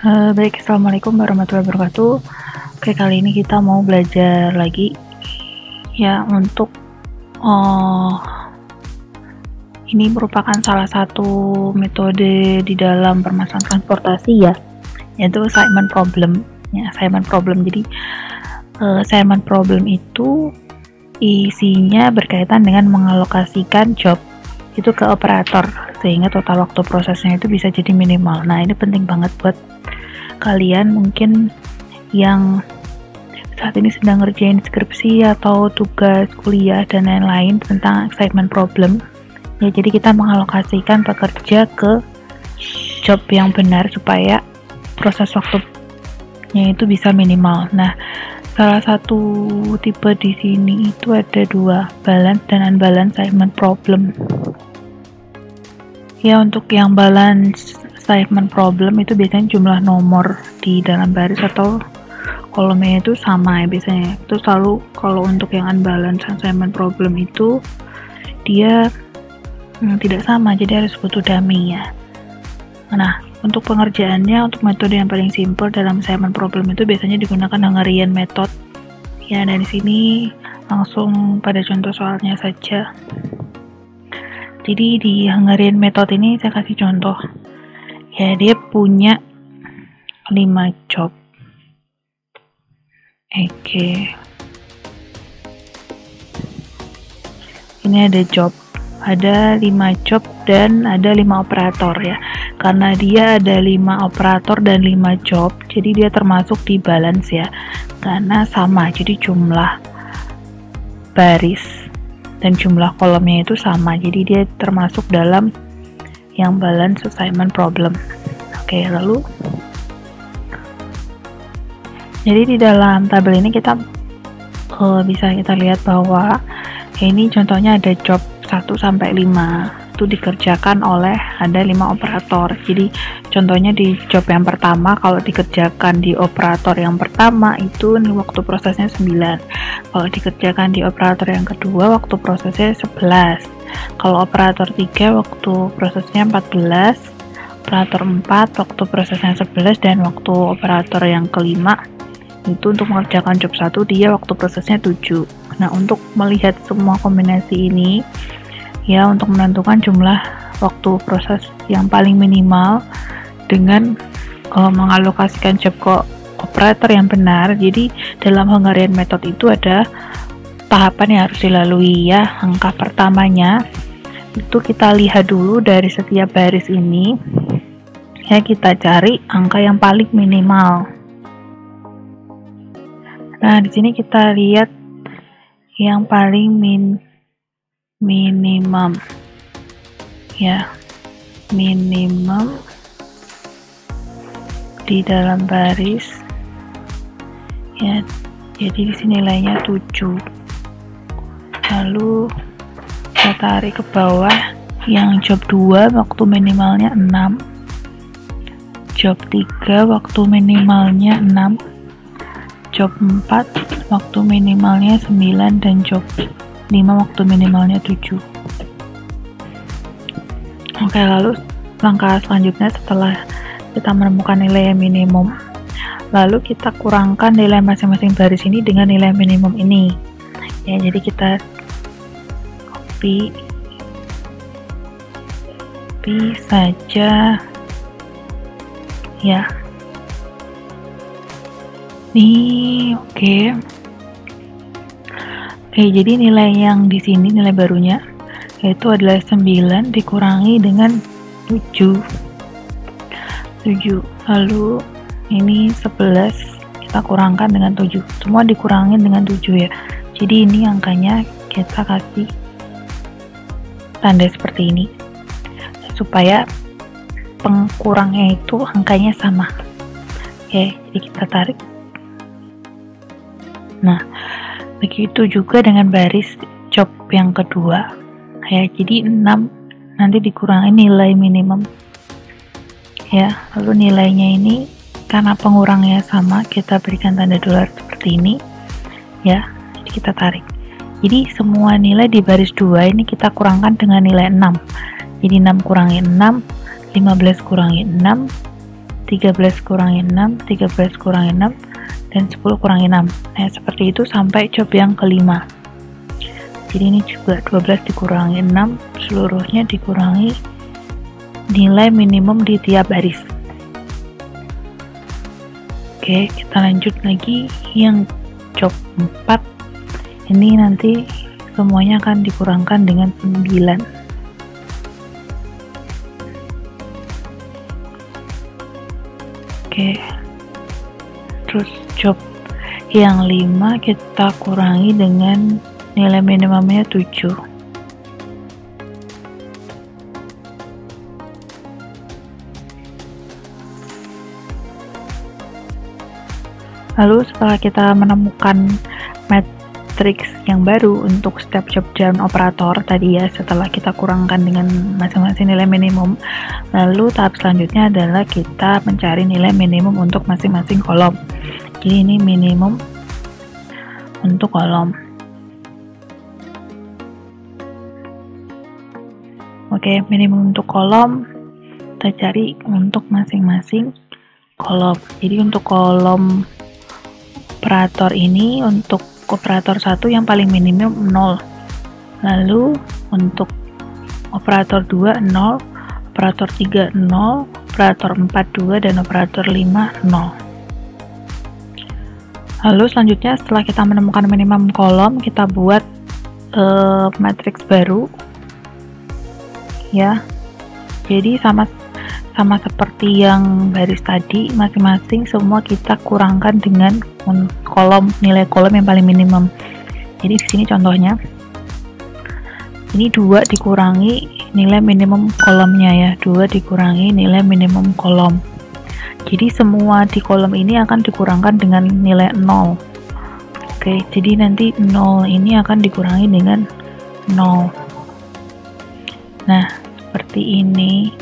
Baik, assalamualaikum warahmatullahi wabarakatuh. Oke, kali ini kita mau belajar lagi ya untuk ini merupakan salah satu metode di dalam permasalahan transportasi ya, yaitu assignment problem. Ya, assignment problem. Jadi assignment problem itu isinya berkaitan dengan mengalokasikan job itu ke operator sehingga total waktu prosesnya itu bisa jadi minimal. Nah, ini penting banget buat kalian mungkin yang saat ini sedang ngerjain skripsi atau tugas kuliah dan lain-lain tentang assignment problem ya. Jadi kita mengalokasikan pekerja ke job yang benar supaya proses waktunya itu bisa minimal. Nah, salah satu tipe di sini itu ada dua, balance dan unbalance assignment problem. Ya, untuk yang balance assignment problem itu biasanya jumlah nomor di dalam baris atau kolomnya itu sama ya biasanya. Itu selalu kalau untuk yang unbalance assignment problem itu dia tidak sama, jadi harus butuh dummy ya. Nah, untuk pengerjaannya, untuk metode yang paling simple dalam assignment problem itu biasanya digunakan Hungarian method. Ya, dari sini langsung pada contoh soalnya saja. Jadi di Hungarian method ini saya kasih contoh. Ya, dia punya 5 job. Oke. Ini ada job. Ada 5 job dan ada 5 operator ya. Karena dia ada 5 operator dan 5 job, jadi dia termasuk di balance ya. Karena sama, jadi jumlah baris dan jumlah kolomnya itu sama, jadi dia termasuk dalam yang balance assignment problem. Oke, lalu jadi di dalam tabel ini kita bisa kita lihat bahwa ini contohnya ada job 1 sampai 5 itu dikerjakan oleh ada 5 operator. Jadi contohnya di job yang pertama kalau dikerjakan di operator yang pertama itu nih waktu prosesnya 9. Kalau dikerjakan di operator yang kedua waktu prosesnya 11. Kalau operator 3 waktu prosesnya 14. Operator 4 waktu prosesnya 11 dan waktu operator yang kelima itu untuk mengerjakan job 1 dia waktu prosesnya 7. Nah, untuk melihat semua kombinasi ini ya, untuk menentukan jumlah waktu proses yang paling minimal dengan mengalokasikan job ke operator yang benar. Jadi dalam Hungarian method itu ada tahapan yang harus dilalui ya. Angka pertamanya itu kita lihat dulu dari setiap baris ini ya, kita cari angka yang paling minimal. Nah, di sini kita lihat yang paling minimum ya, minimum di dalam baris ya. Jadi di sini nilainya 7. Lalu kita tarik ke bawah yang job 2 waktu minimalnya 6, job 3 waktu minimalnya 6, job 4 waktu minimalnya 9 dan job 5 waktu minimalnya 7. Oke, lalu langkah selanjutnya setelah kita menemukan nilai yang minimum, lalu kita kurangkan nilai masing-masing baris ini dengan nilai minimum ini ya. Jadi kita copy saja ya. Nih, oke, jadi nilai yang di sini nilai barunya yaitu adalah 9 dikurangi dengan 7. Lalu ini 11 kita kurangkan dengan 7. Semua dikurangin dengan 7 ya. Jadi ini angkanya kita kasih tanda seperti ini supaya pengkurangnya itu angkanya sama. Oke, jadi kita tarik. Nah, begitu juga dengan baris job yang kedua ya. Jadi 6 nanti dikurangi nilai minimum ya. Lalu nilainya ini karena pengurangnya sama kita berikan tanda dolar seperti ini ya. Jadi kita tarik. Jadi semua nilai di baris 2 ini kita kurangkan dengan nilai 6. Jadi 6 kurangi 6, 15 kurangi 6, 13 kurangi 6, 13 kurangi 6, dan 10 kurangi 6. Nah, seperti itu sampai job yang kelima. Jadi ini juga 12 dikurangi 6, seluruhnya dikurangi nilai minimum di tiap baris. Oke, kita lanjut lagi yang job 4. Ini nanti semuanya akan dikurangkan dengan 9. Oke, terus job yang 5 kita kurangi dengan nilai minimumnya 7. Lalu setelah kita menemukan matriks yang baru untuk setiap job dan operator tadi ya, setelah kita kurangkan dengan masing-masing nilai minimum, lalu tahap selanjutnya adalah kita mencari nilai minimum untuk masing-masing kolom. Jadi ini minimum untuk kolom. Oke, minimum untuk kolom kita cari untuk masing-masing kolom. Jadi untuk kolom operator ini, untuk operator 1 yang paling minimum 0. Lalu untuk operator 2 0, operator 3 0, operator 4 2, dan operator 5 0. Lalu selanjutnya setelah kita menemukan minimum kolom, kita buat matriks baru ya. Jadi sama seperti yang baris tadi, masing-masing semua kita kurangkan dengan nilai kolom yang paling minimum. Jadi di sini contohnya, ini 2 dikurangi nilai minimum kolomnya ya, 2 dikurangi nilai minimum kolom. Jadi semua di kolom ini akan dikurangkan dengan nilai 0. Oke, jadi nanti 0 ini akan dikurangi dengan 0. Nah, seperti ini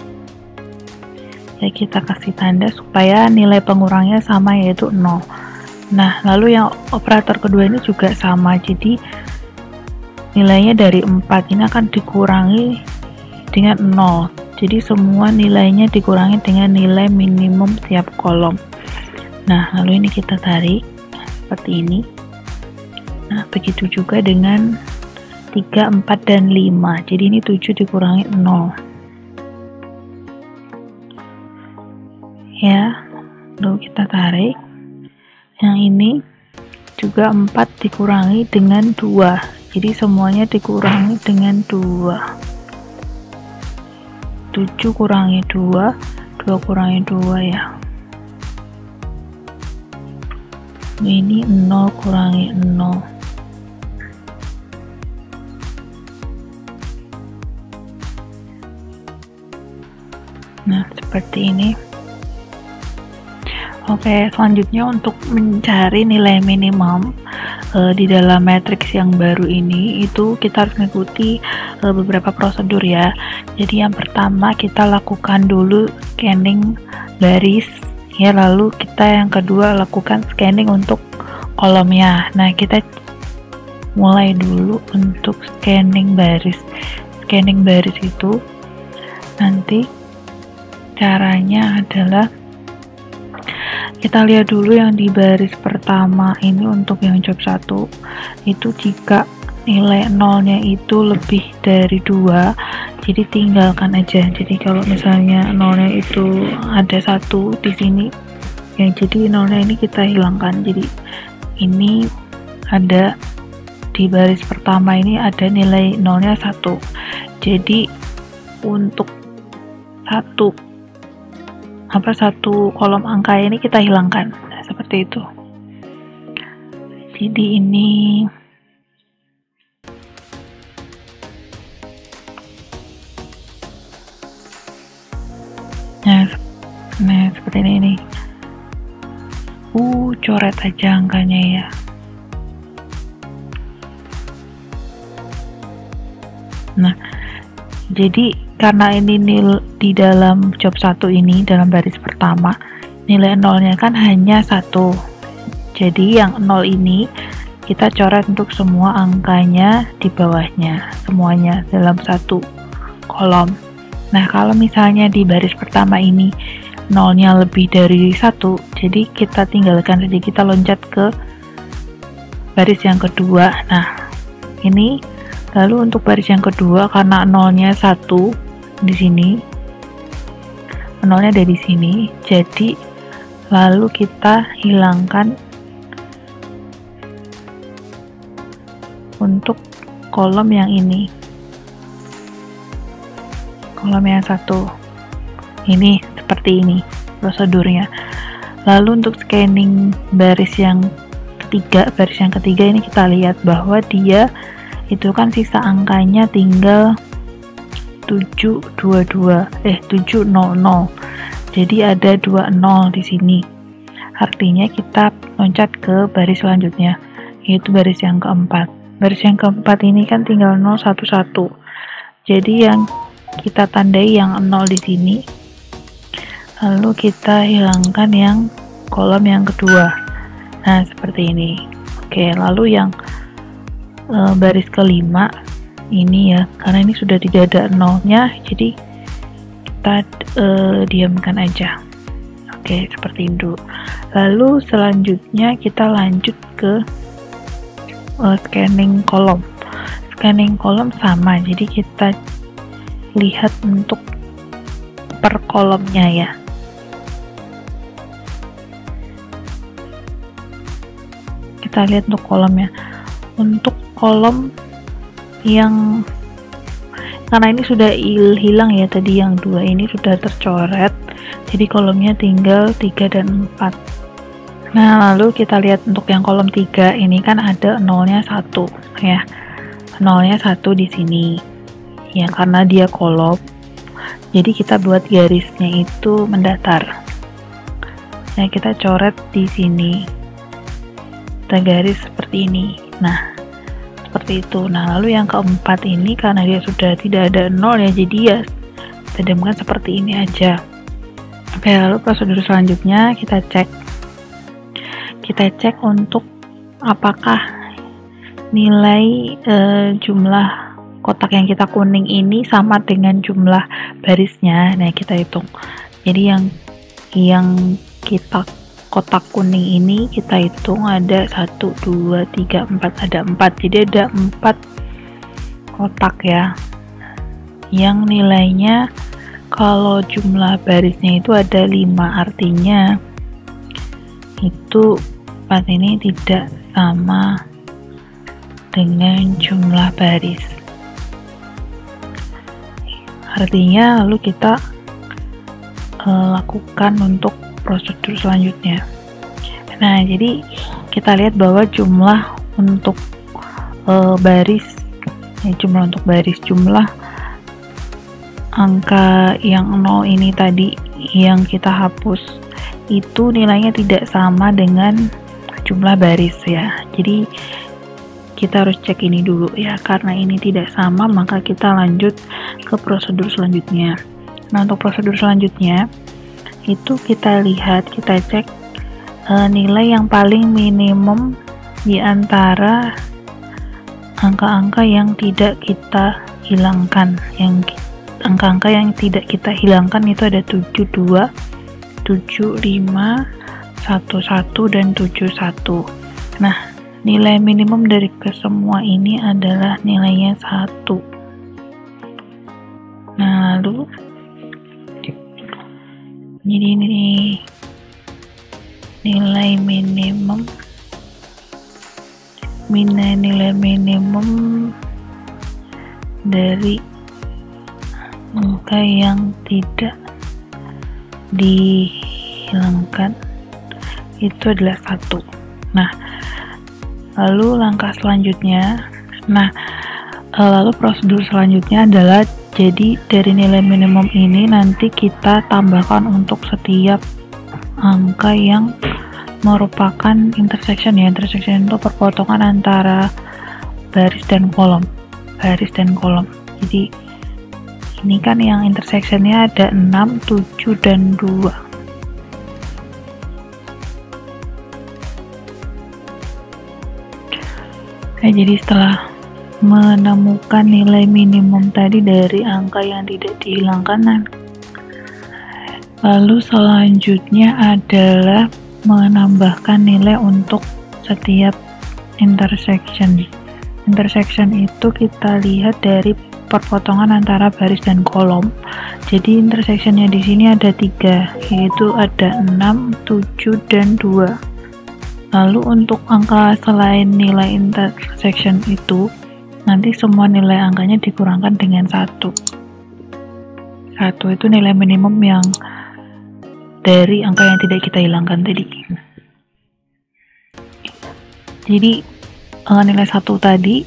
ya, kita kasih tanda supaya nilai pengurangnya sama, yaitu 0. Nah, lalu yang operator kedua ini juga sama, jadi nilainya dari 4 ini akan dikurangi dengan 0. Jadi semua nilainya dikurangi dengan nilai minimum tiap kolom. Nah, lalu ini kita tarik seperti ini. Nah, begitu juga dengan 3, 4, dan 5. Jadi ini 7 dikurangi 0. Ya, lalu kita tarik. Yang ini juga 4 dikurangi dengan 2. Jadi semuanya dikurangi dengan 2. 7 kurangi 2, 2 kurangi 2 ya. Ini 0 kurangi 0. Nah, seperti ini. Oke, selanjutnya untuk mencari nilai minimum di dalam matriks yang baru ini, itu kita harus mengikuti beberapa prosedur ya. Jadi yang pertama kita lakukan dulu scanning baris ya, lalu kita yang kedua lakukan scanning untuk kolomnya. Nah, kita mulai dulu untuk scanning baris. Scanning baris itu nanti caranya adalah kita lihat dulu yang di baris pertama ini. Untuk yang job 1 itu jika nilai nolnya itu lebih dari 2, jadi tinggalkan aja. Jadi kalau misalnya nolnya itu ada 1 di sini ya, jadi nolnya ini kita hilangkan. Jadi ini ada di baris pertama ini ada nilai nolnya 1, jadi untuk satu kolom angka ini kita hilangkan. Nah, seperti itu. Jadi ini nah seperti ini coret aja angkanya ya. Nah, jadi karena ini di dalam job 1 ini, dalam baris pertama, nilai nolnya kan hanya 1. Jadi yang 0 ini kita coret untuk semua angkanya di bawahnya, semuanya dalam satu kolom. Nah, kalau misalnya di baris pertama ini nolnya lebih dari 1, jadi kita tinggalkan saja, kita loncat ke baris yang kedua. Nah, ini lalu untuk baris yang kedua, karena nolnya 1 di sini, nolnya ada di sini, jadi lalu kita hilangkan untuk kolom yang ini, kolom yang 1 ini, seperti ini prosedurnya. Lalu untuk scanning baris yang ketiga ini kita lihat bahwa dia itu kan sisa angkanya tinggal 700, jadi ada 20 di sini. Artinya kita loncat ke baris selanjutnya, yaitu baris yang keempat. Baris yang keempat ini kan tinggal 011, jadi yang kita tandai yang 0 di sini, lalu kita hilangkan yang kolom yang kedua. Nah, seperti ini. Oke, lalu yang baris kelima ini ya, karena ini sudah tidak ada nolnya, jadi kita diamkan aja. Oke, seperti itu. Lalu selanjutnya kita lanjut ke scanning kolom. Scanning kolom sama, jadi kita lihat untuk per kolomnya ya. Kita lihat untuk kolomnya. Untuk kolom yang, karena ini sudah hilang ya, tadi yang 2 ini sudah tercoret, jadi kolomnya tinggal 3 dan 4. Nah, lalu kita lihat untuk yang kolom 3 ini kan ada nolnya 1 ya, nolnya 1 di sini ya, karena dia kolom, jadi kita buat garisnya itu mendatar. Nah, kita coret di sini, kita garis seperti ini. Nah, seperti itu. Nah, lalu yang keempat ini karena dia sudah tidak ada nol ya, jadi ya kita diamkan seperti ini aja. Oke, lalu prosedur selanjutnya kita cek untuk apakah nilai jumlah kotak yang kita kuning ini sama dengan jumlah barisnya. Nah, kita hitung. Jadi yang kita kotak kuning ini kita hitung ada 1, 2, 3, 4, ada 4, jadi ada 4 kotak ya, yang nilainya kalau jumlah barisnya itu ada 5, artinya itu 4 ini tidak sama dengan jumlah baris. Artinya lalu kita lakukan untuk prosedur selanjutnya. Nah, jadi kita lihat bahwa jumlah untuk baris, jumlah angka yang 0 ini tadi yang kita hapus itu nilainya tidak sama dengan jumlah baris ya. Jadi kita harus cek ini dulu ya, karena ini tidak sama maka kita lanjut ke prosedur selanjutnya. Nah, untuk prosedur selanjutnya itu kita lihat, kita cek nilai yang paling minimum di antara angka-angka yang tidak kita hilangkan. Angka-angka yang tidak kita hilangkan itu ada 72, 75, 11, dan 71. Nah, nilai minimum dari kesemua ini adalah nilainya 1. Nah, lalu jadi ini nilai minimum dari angka yang tidak dihilangkan itu adalah 1. Nah, lalu langkah selanjutnya, lalu prosedur selanjutnya adalah, jadi dari nilai minimum ini nanti kita tambahkan untuk setiap angka yang merupakan intersection ya. Intersection itu perpotongan antara baris dan kolom. Jadi ini kan yang intersectionnya ada 6, 7, dan 2. Nah, jadi setelah menemukan nilai minimum tadi dari angka yang tidak dihilangkan, Lalu selanjutnya adalah menambahkan nilai untuk setiap intersection. Intersection itu kita lihat dari perpotongan antara baris dan kolom. Jadi intersectionnya di sini ada 3, yaitu ada 6, 7, dan 2. Lalu untuk angka selain nilai intersection itu, nanti semua nilai angkanya dikurangkan dengan 1. 1 itu nilai minimum yang dari angka yang tidak kita hilangkan tadi. Jadi nilai 1 tadi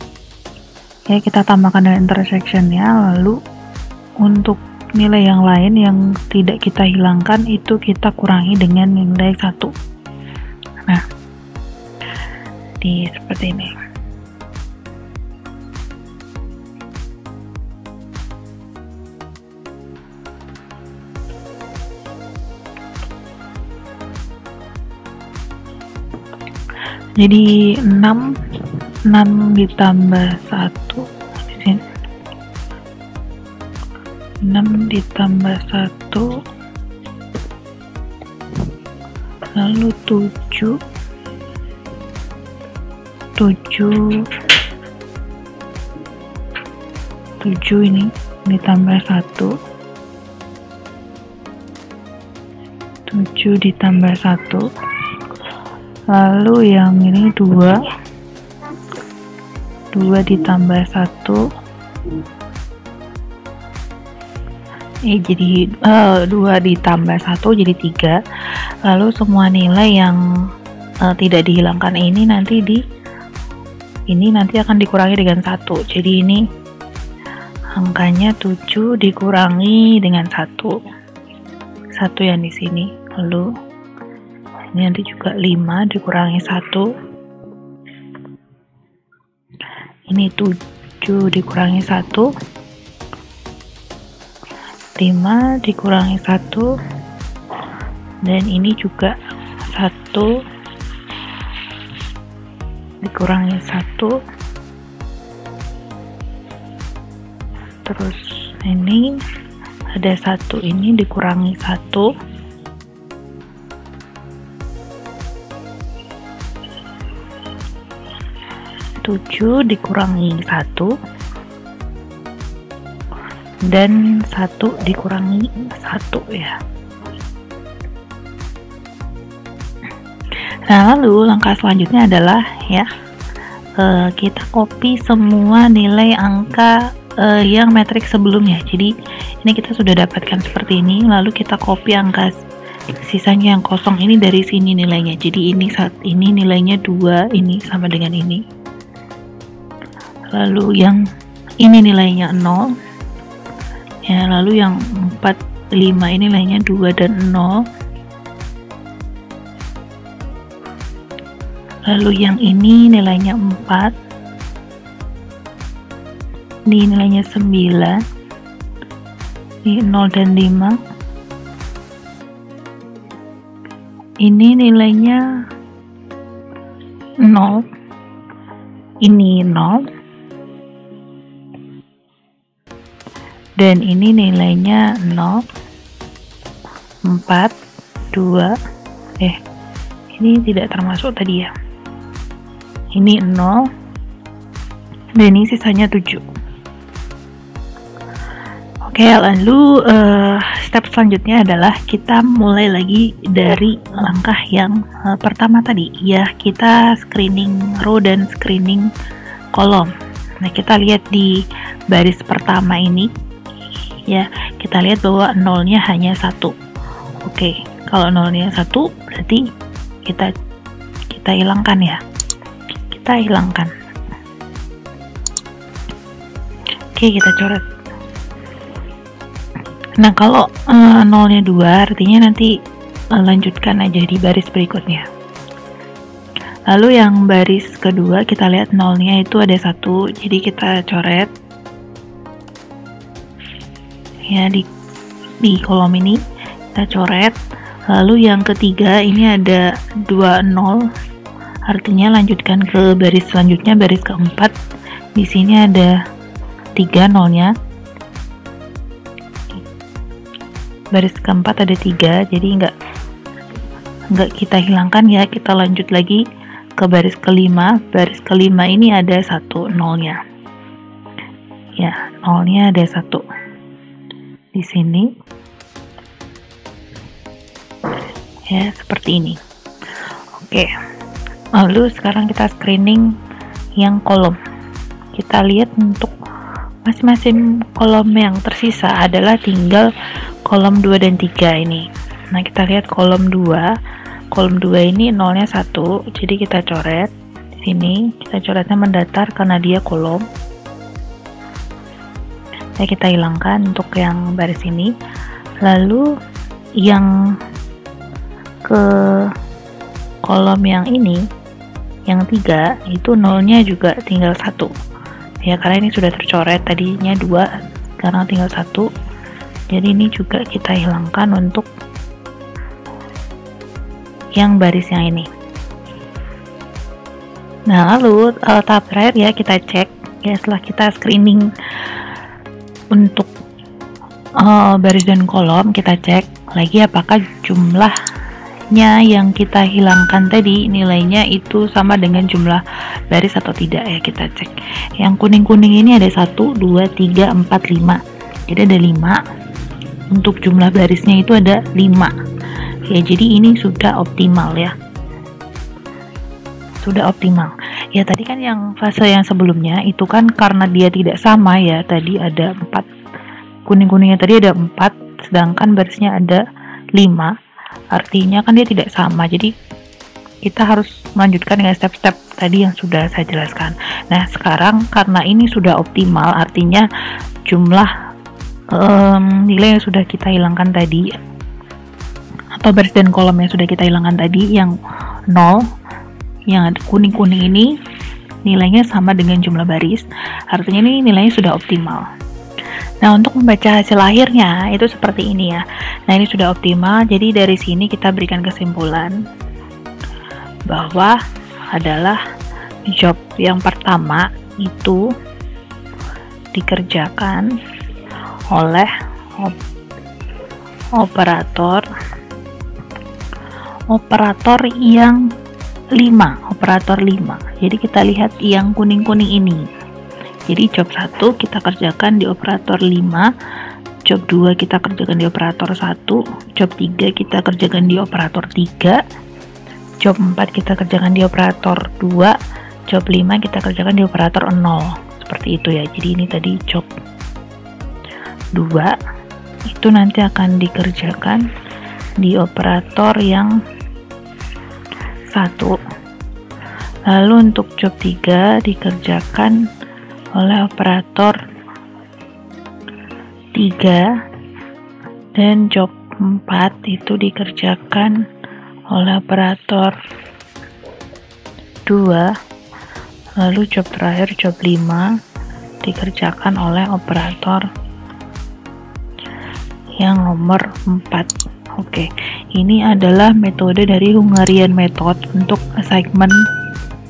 ya kita tambahkan dengan intersectionnya, lalu untuk nilai yang lain yang tidak kita hilangkan itu kita kurangi dengan nilai 1. Nah, seperti ini. Jadi 6 ditambah 1 di sini. 6 ditambah 1 lalu 7 ini ditambah 1, 7 ditambah 1, lalu yang ini 2 ditambah 1, jadi 2 ditambah 1 jadi 3. Lalu semua nilai yang tidak dihilangkan ini nanti akan dikurangi dengan 1. Jadi ini angkanya 7 dikurangi dengan 1 yang di sini. Lalu ini nanti juga 5 dikurangi 1. Ini 7 dikurangi 1. 5 dikurangi 1. Dan ini juga 1 dikurangi 1. Terus ini ada 1 ini dikurangi 1. 7 dikurangi 1 dan 1 dikurangi 1 ya. Nah, lalu langkah selanjutnya adalah ya kita copy semua nilai angka yang metrik sebelumnya. Jadi ini kita sudah dapatkan seperti ini, lalu kita copy angka sisanya yang kosong ini dari sini nilainya. Jadi ini nilainya 2, ini sama dengan ini. Lalu yang ini nilainya 0 ya, lalu yang 4, 5 ini nilainya 2 dan 0. Lalu yang ini nilainya 4, ini nilainya 9, ini 0 dan 5, ini nilainya 0, ini 0, dan ini nilainya 0, 4, 2, ini tidak termasuk tadi ya, ini 0, dan ini sisanya 7. Oke, lalu step selanjutnya adalah kita mulai lagi dari langkah yang pertama tadi ya, kita screening row dan screening kolom. Nah, kita lihat di baris pertama ini ya, kita lihat bahwa nolnya hanya 1. Oke, kalau nolnya 1 berarti kita hilangkan ya, kita hilangkan. Oke, kita coret. Nah, kalau nolnya 2 artinya nanti lanjutkan aja di baris berikutnya. Lalu yang baris kedua kita lihat nolnya itu ada 1, jadi kita coret ya, di kolom ini kita coret. Lalu yang ketiga ini ada 2 0, artinya lanjutkan ke baris selanjutnya, baris keempat. Di sini ada 3 nolnya, baris keempat ada 3, jadi nggak kita hilangkan ya, kita lanjut lagi ke baris kelima. Baris kelima ini ada 1 nolnya ya, nolnya ada 1 di sini ya, seperti ini. Oke, lalu sekarang kita screening yang kolom. Kita lihat untuk masing-masing kolom yang tersisa adalah tinggal kolom 2 dan 3 ini. Nah, kita lihat kolom 2. Kolom 2 ini nolnya 1, jadi kita coret di sini. Kita coretnya mendatar karena dia kolom. Nah, kita hilangkan untuk yang baris ini. Lalu yang ke kolom yang ini, yang 3, itu nolnya juga tinggal 1 ya, karena ini sudah tercoret, tadinya 2, sekarang tinggal 1. Jadi ini juga kita hilangkan untuk yang baris yang ini. Nah, lalu tahap terakhir ya, kita cek ya, setelah kita screening untuk baris dan kolom, kita cek lagi apakah jumlahnya yang kita hilangkan tadi nilainya itu sama dengan jumlah baris atau tidak ya, kita cek. Yang kuning-kuning ini ada 1, 2, 3, 4, 5, jadi ada 5. Untuk jumlah barisnya itu ada 5 ya, jadi ini sudah optimal ya, sudah optimal ya. Tadi kan yang fase yang sebelumnya itu kan karena dia tidak sama ya, tadi ada 4, kuning-kuningnya tadi ada 4, sedangkan barisnya ada 5, artinya kan dia tidak sama. Jadi kita harus melanjutkan dengan step-step tadi yang sudah saya jelaskan. Nah, sekarang karena ini sudah optimal, artinya jumlah nilai yang sudah kita hilangkan tadi, atau baris dan kolom yang sudah kita hilangkan tadi, yang 0, yang ada kuning-kuning ini nilainya sama dengan jumlah baris, artinya ini nilainya sudah optimal. Nah, untuk membaca hasil akhirnya itu seperti ini ya. Nah, ini sudah optimal, jadi dari sini kita berikan kesimpulan bahwa adalah job yang pertama itu dikerjakan oleh operator yang 5, operator 5. Jadi kita lihat yang kuning-kuning ini. Jadi job 1 kita kerjakan di operator 5, job 2 kita kerjakan di operator 1, job 3 kita kerjakan di operator 3, job 4 kita kerjakan di operator 2, job 5 kita kerjakan di operator 0. Seperti itu ya. Jadi ini tadi job 2 itu nanti akan dikerjakan di operator yang 1. Lalu untuk job 3 dikerjakan oleh operator 3, dan job 4 itu dikerjakan oleh operator 2. Lalu job terakhir, job 5, dikerjakan oleh operator yang nomor 4. Oke, ini adalah metode dari Hungarian Method untuk assignment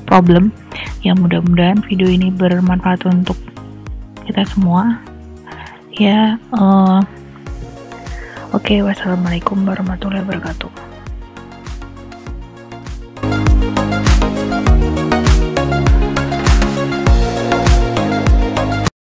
problem. Ya, mudah-mudahan video ini bermanfaat untuk kita semua ya. Oke, wassalamualaikum warahmatullahi wabarakatuh.